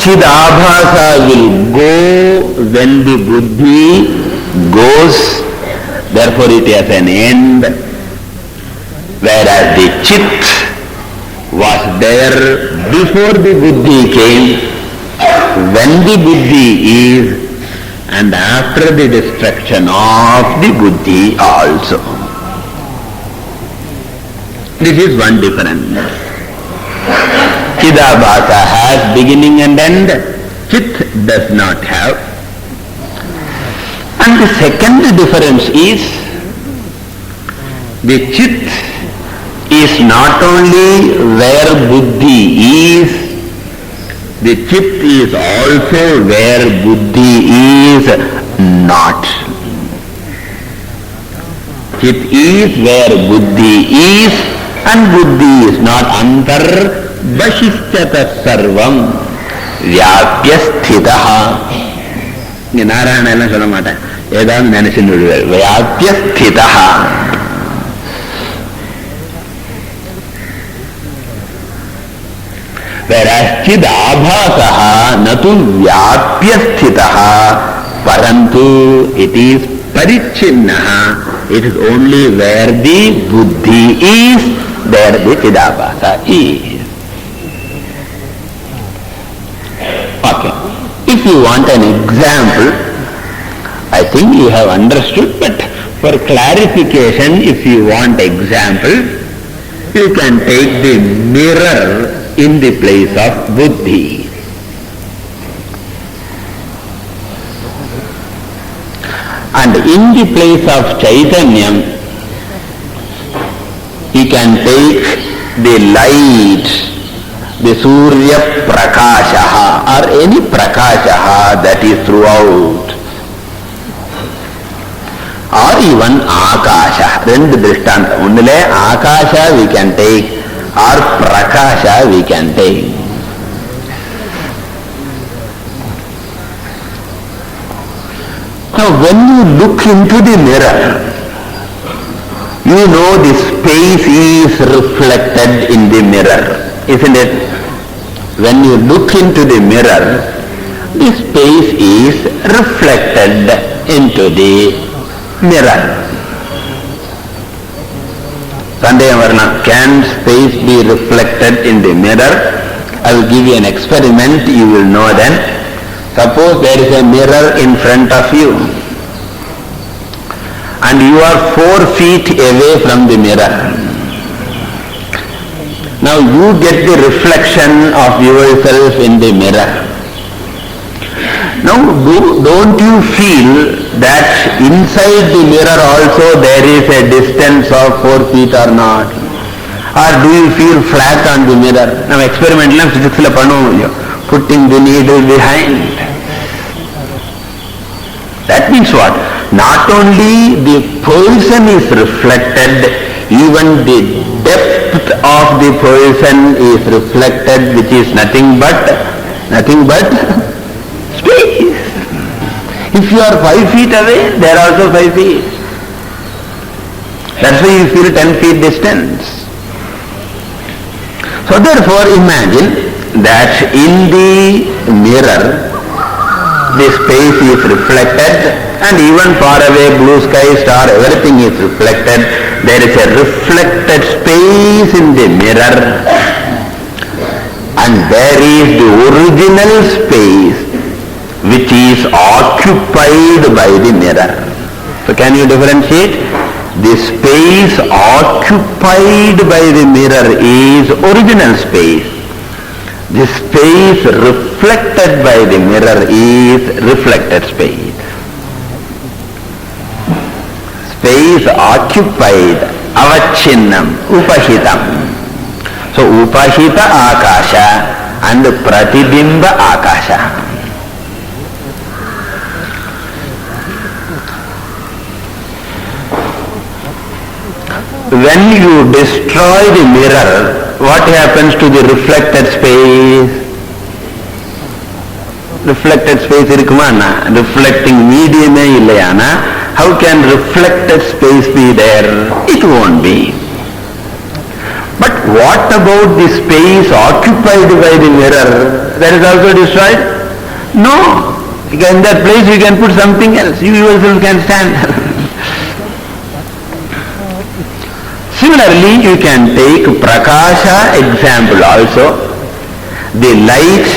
Chidabhasa will go when the buddhi goes, therefore it has an end, whereas the chit was there before the buddhi came, when the buddhi is, and after the destruction of the buddhi also. This is one difference. Chidabhasa has beginning and end, chit does not have. And the second difference is, the chit is not only where buddhi is, the chit is also where buddhi is not. Chit is where buddhi is and buddhi is not. Antar Vashishyata sarvam vyapya sthitaha. இங்க நாராயண எல்லாம் சொல்ல மாட்டேன், ஏதாவது நினைச்சுன்னு விடுவார். vyapya sthitaha. Whereas chidabhasaha natu vyapya sthitaha, parantu it is parichinnaha. It is only where the buddhi is, there the chidabhasa is. Okay. If you want an example, I think you have understood, but for clarification, if you want example, you can take the mirror in the place of buddhi. And in the place of Chaitanyam, he can take the light, the Surya Prakashaha or any Prakashaha that is throughout, or even Akasha. Rendu drishtanta. Undile Akasha we can take or Prakasha we can take. Now when you look into the mirror, you know the space is reflected in the mirror, isn't it? When you look into the mirror, the space is reflected into the mirror. Sandhya Varna, can space be reflected in the mirror? I will give you an experiment, you will know then. Suppose there is a mirror in front of you and you are 4 feet away from the mirror. Now you get the reflection of yourself in the mirror. Now don't you feel that inside the mirror also there is a distance of 4 feet or not? Or do you feel flat on the mirror? Now experiment la physics la pannuvom, putting the needle behind. That means what? Not only the person is reflected, even the depth of the person is reflected, which is nothing but space. If you are 5 feet away, they are also 5 feet. That's why you feel 10 feet distance. So therefore imagine that in the mirror, the space is reflected, and even far away, blue sky, star, everything is reflected. There is a reflected space in the mirror, and there is the original space which is occupied by the mirror. So can you differentiate? The space occupied by the mirror is original space. The space reflected by the mirror is reflected space. Space occupied, avachinnam, upahitam. So upahita akasha and pratibimba akasha. When you destroy the mirror, what happens to the reflected space? Reflected space irukuma, reflecting medium illayana. How can reflected space be there? It won't be. But what about the space occupied by the mirror? that is also destroyed? No. In that place you can put something else. You yourself can stand. Similarly, you can take Prakasha example also. The light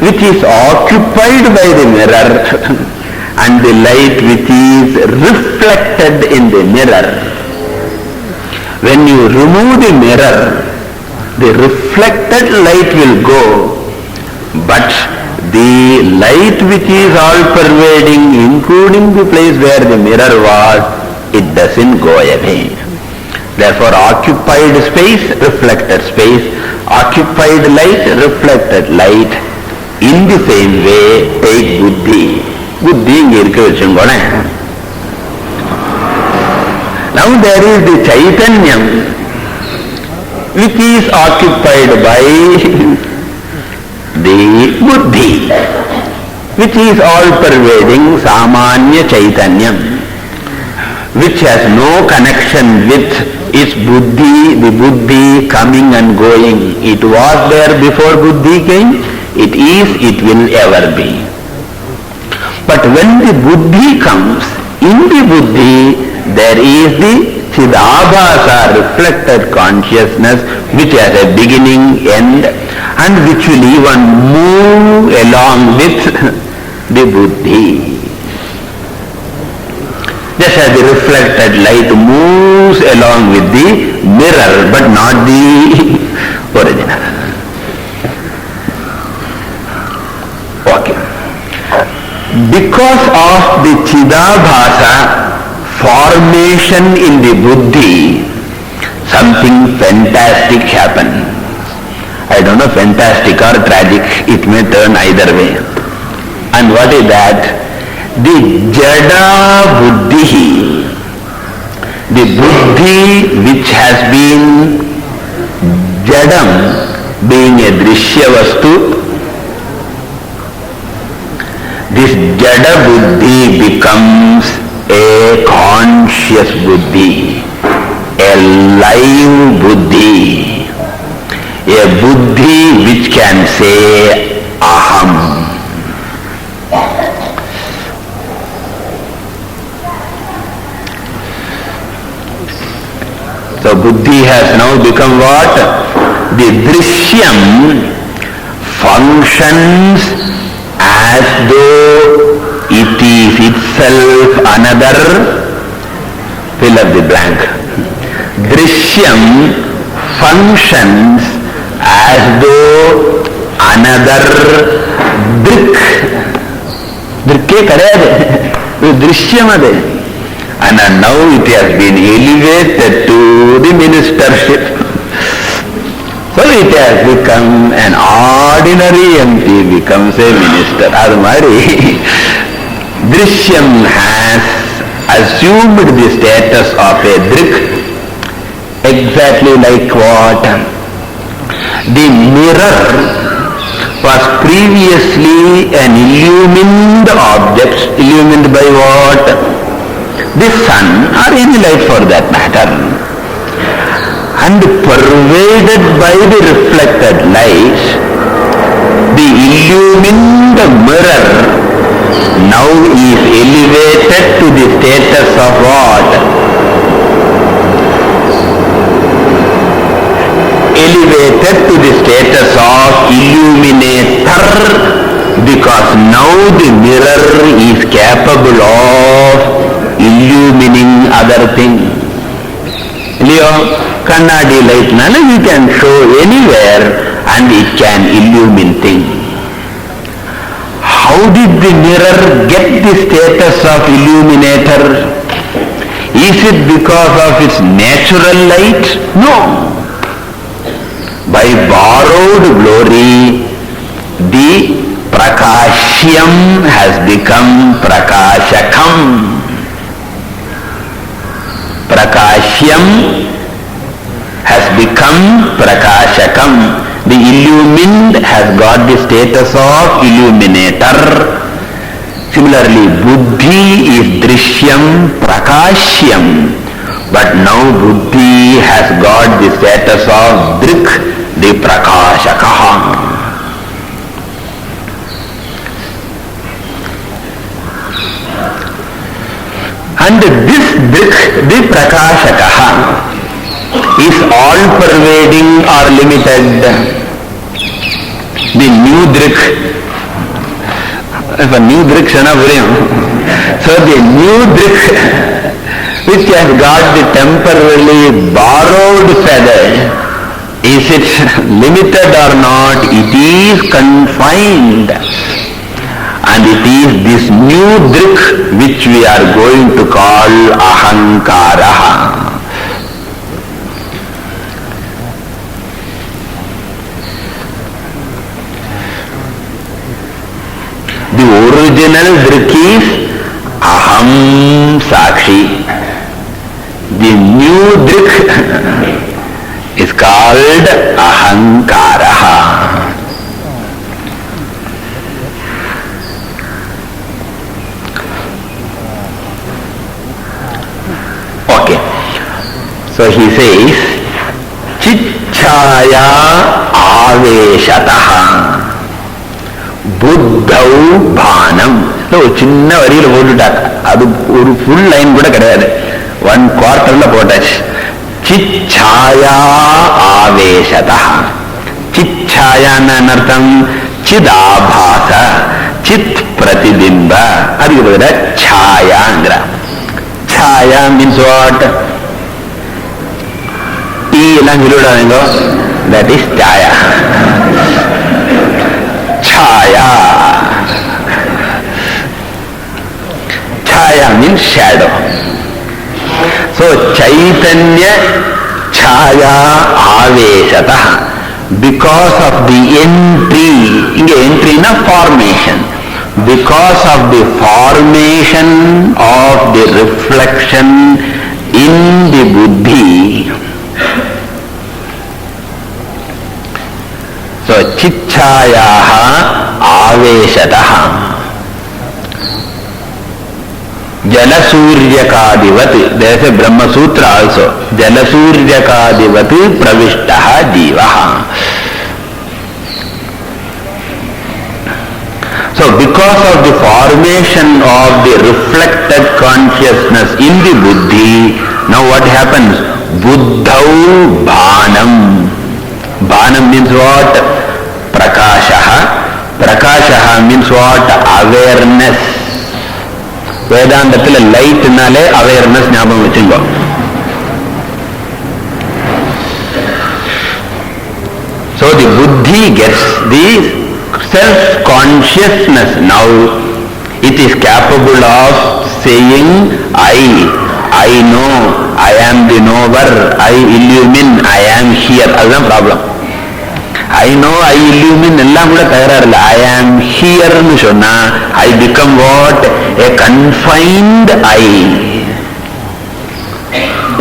which is occupied by the mirror and the light which is reflected in the mirror. When you remove the mirror, the reflected light will go, but the light which is all pervading, including the place where the mirror was, it doesn't go away. Therefore, occupied space, reflected space, occupied light, reflected light. In the same way, take buddhi. Buddhi inge irukku vechungone. Now there is the Chaitanyam which is occupied by the buddhi, which is all pervading Samanya Chaitanyam, which has no connection with its buddhi, the buddhi coming and going. It was there before buddhi came, it is, it will ever be. But when the buddhi comes, in the buddhi there is the Chidabhasa, reflected consciousness, which has a beginning, end, and which will even move along with the buddhi. Just as the reflected light moves along with the mirror, but not the original. Okay. Because of the Chidabhasa formation in the buddhi, something fantastic happened. I don't know, fantastic or tragic, it may turn either way. And what is that? The Jada Buddhi, the buddhi which has been Jadam, being a Drsya Vastu, this Jada Buddhi becomes a conscious Buddhi, a live Buddhi, a Buddhi which can say Aham. So buddhi has now become what? The Drishyam functions as though it is itself another, fill up the blank. Drishyam functions as though another drik. Drikke kadayade. Drishyam ade. And now it has been elevated to the ministership. So it has become an ordinary MP, becomes a minister. Admari, Drishyam has assumed the status of a drik, exactly like what? The mirror was previously an illumined object, illumined by what? The sun or any light for that matter, and pervaded by the reflected light, the illumined mirror now is elevated to the status of what? Elevated to the status of illuminator, because now the mirror is capable of illumining other things. Leo, Kannadi light nala you can show anywhere and it can illumine things. How did the mirror get the status of illuminator? Is it because of its natural light? No. By borrowed glory, the Prakashyam has become Prakashakam. Prakashyam has become Prakashakam. The illumined has got the status of illuminator. Similarly, Buddhi is Drishyam Prakashyam. But now Buddhi has got the status of Drik, the Prakashakaha. And this drik, the prakashakaha, is all pervading or limited. The new drik, if a new drik shana puriyum. So the new drik, which has got the temporarily borrowed feather, is it limited or not? It is confined. And it is this new drik which we are going to call ahankaraha. The original drik is aham sakshi. The new drik is called ahankaraha. Okay. So he says, chichaya aveshataha buddhau bhanam. சின்ன வரியில போட்டுட்டார். அது ஒரு full line கூட கிடையாது, 1/4 போட்டாச்சு. சிச்சாயா ஆவேசதா. சிச்சாயான்னு அர்த்தம் சிதாபாச, சித் பிரதிபிம்ப. அதுக்கு பதிலா சாயாங்கிற. சாயா மீன்ஸ் வாட்? டீ எல்லாம் சொல்லிவிடாதீங்க, தட் இஸ் சாயா. சாயா. Chaya means shadow. So Chaitanya Chaya Aveshata, because of the entry, inge entry na formation, because of the formation of the reflection in the buddhi. So Chichayaha Aveshataha Jalasuryakadivat. There is a Brahma Sutra also. Jalasuryakadivat pravishtaha jivaha. So because of the formation of the reflected consciousness in the buddhi, now what happens? Buddhau bhanam. Bhanam means what? Prakashaha. Prakashaha means what? Awareness. வேதாந்தத்தில் லைட்னாலே awareness ஞாபகம் வச்சுங்கோ. So the buddhi gets the self-consciousness. Now it is capable of saying I know, I am the knower, I illumine, I am here. அதுதான் problem. I know, I illumine எல்லாம் கூட தகராறு இல்லை. I am here ன்னு சொன்னா I become what? A confined I,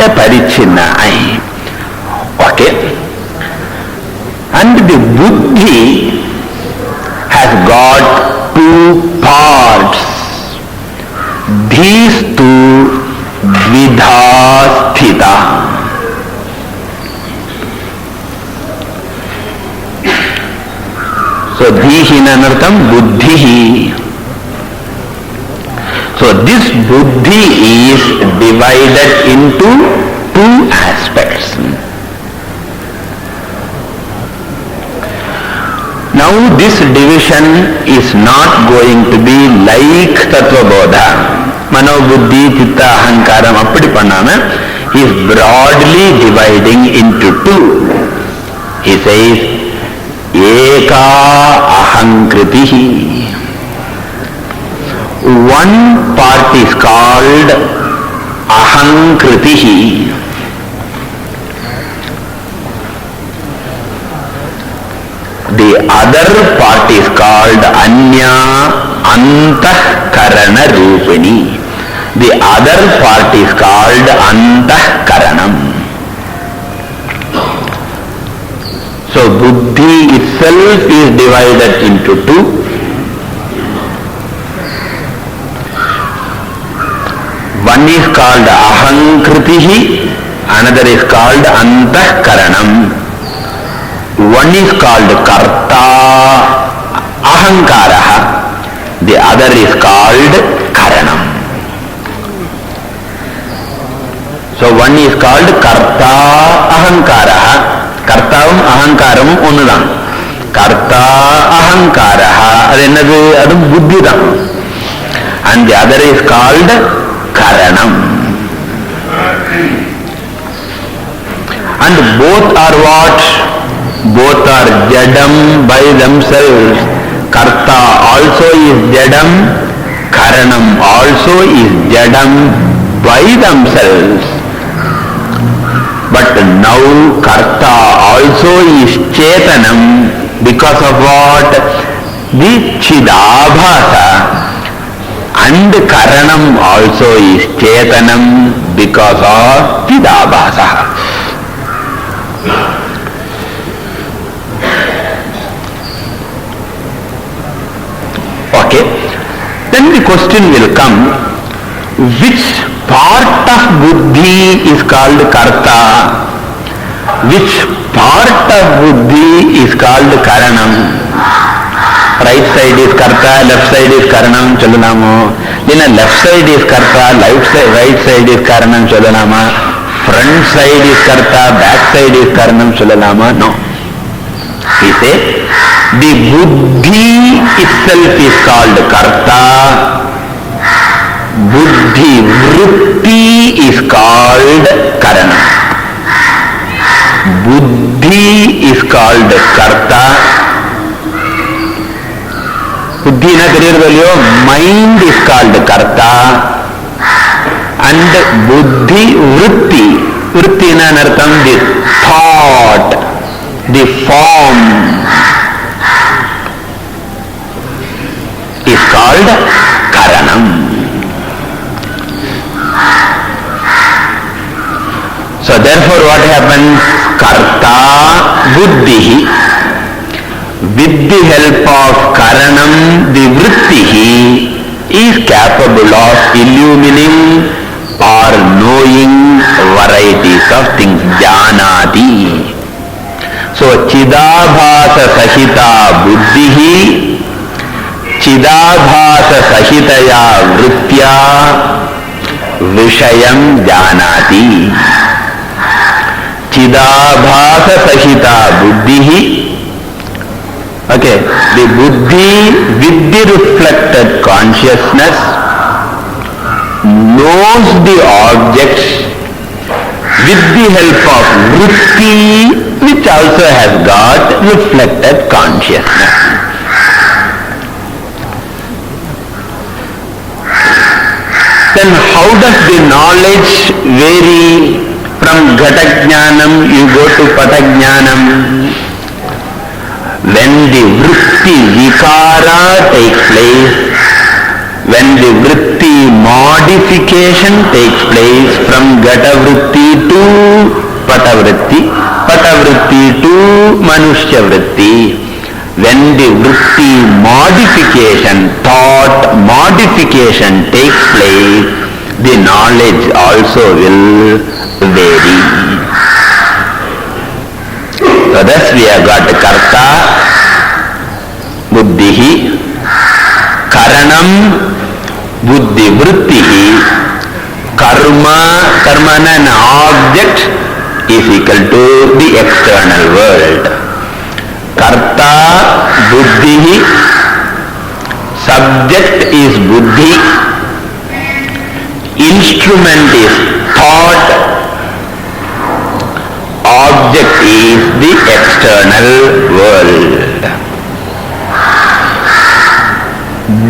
a parichinna I. Okay. And the buddhi has got two parts. These two dvidha sthita. So dhihi nanartham buddhihi. So this buddhi is divided into two aspects. Now this division is not going to be like Tattva Bodha. Mano Buddhi Chitta Ahankaram appadi pannama, he is broadly dividing into two. He says Eka Ahankritihi. One part is called Ahankritihi. The other part is called Anya Antahkarana Rupini. The other part is called Antahkaranam. So buddhi itself is divided into two. One is called Ahankritihi, another is called Antahkaranam. One is called Karta, Ahankaraha, the other is called Karanam. So one is called karta ahankaraha. Kartavum ahankaramum onnudan. Karta ahankaraha, அது என்னது? அது புத்தி தான். And the other is called karanam. And both are what? Both are jadam by themselves. Karta also is jadam, karanam also is jadam by themselves. But now karta also is chetanam because of what? The chidabhasa. And karanam also is chetanam because of chidabhasa. Okay. Then the question will come, which part of buddhi is called karta? Which part of buddhi is called karanam? Right side is karta, left side is karanam sollalamo. Then left side is karta, right side is karanam sollalama. Front side is karta, back side is karanam sollalama. No. He said, the buddhi itself is called karta. Buddhi vritti is called karanam. Buddhi is called karta. Buddhi na theriyadalliyo, mind is called karta. And buddhi vritti, vritti na anartham, the thought, the form is called karanam. So therefore what happens? Karta buddhihi, with the help of karanam, the vrittihi is capable of illumining or knowing varieties of things. Janati. So chidabhasa sahita buddhihi, chidabhasa sahitaya vrittya vishayam janati. Chidabhasa sahita buddhihi, okay, the buddhi with the reflected consciousness knows the objects with the help of vritti, which also has got reflected consciousness. Then how does the knowledge vary? From ghatajnanam you go to patajnanam. When the vritti vikara takes place, when the vritti modification takes place from ghata vritti to pata vritti, pata vritti to manushya vritti, when the vritti modification, thought modification takes place, the knowledge also will vary. So thus we have got karta buddhihi, karanam buddhi vrittihi, karma, karmana an object is equal to the external world. Karta buddhihi, subject is buddhi, instrument is thought, object is the external world.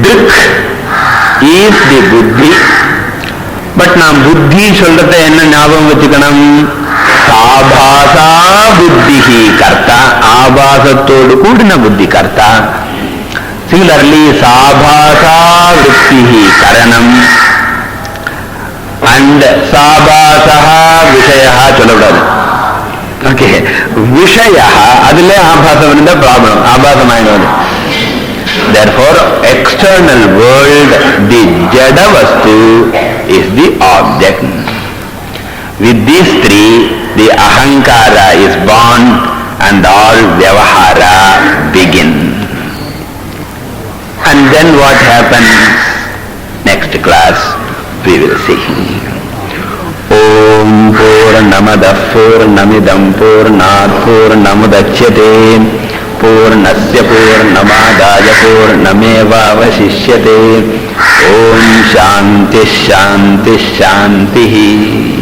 Drik is the buddhi. But நாம் புத்தி சொல்றத என்ன ஞாபகம் வச்சுக்கணும்? சாபாசா புத்திஹி கர்த்தா, ஆபாசத்தோடு கூடின புத்தி கர்த்தா. Similarly, சாபாசா விருத்திஹி கரணம் and சாபாசா விஷயா சொல்லக்கூடாது. ஓகே, விஷயா அதுல ஆபாசம் இருந்தா ப்ராப்ளம், ஆபாசம் ஆயிடுவது. Therefore, external world, the jada vastu is the object. With these three, the ahankara is born and all vyavahara begin. And then what happens? Next class we will see. Om Om Purnamadah Purnamidam Purnat Purnamudachyate Purnasya Purnamadaya Purnameva Vasishyate Om Shanti Shanti Shanti.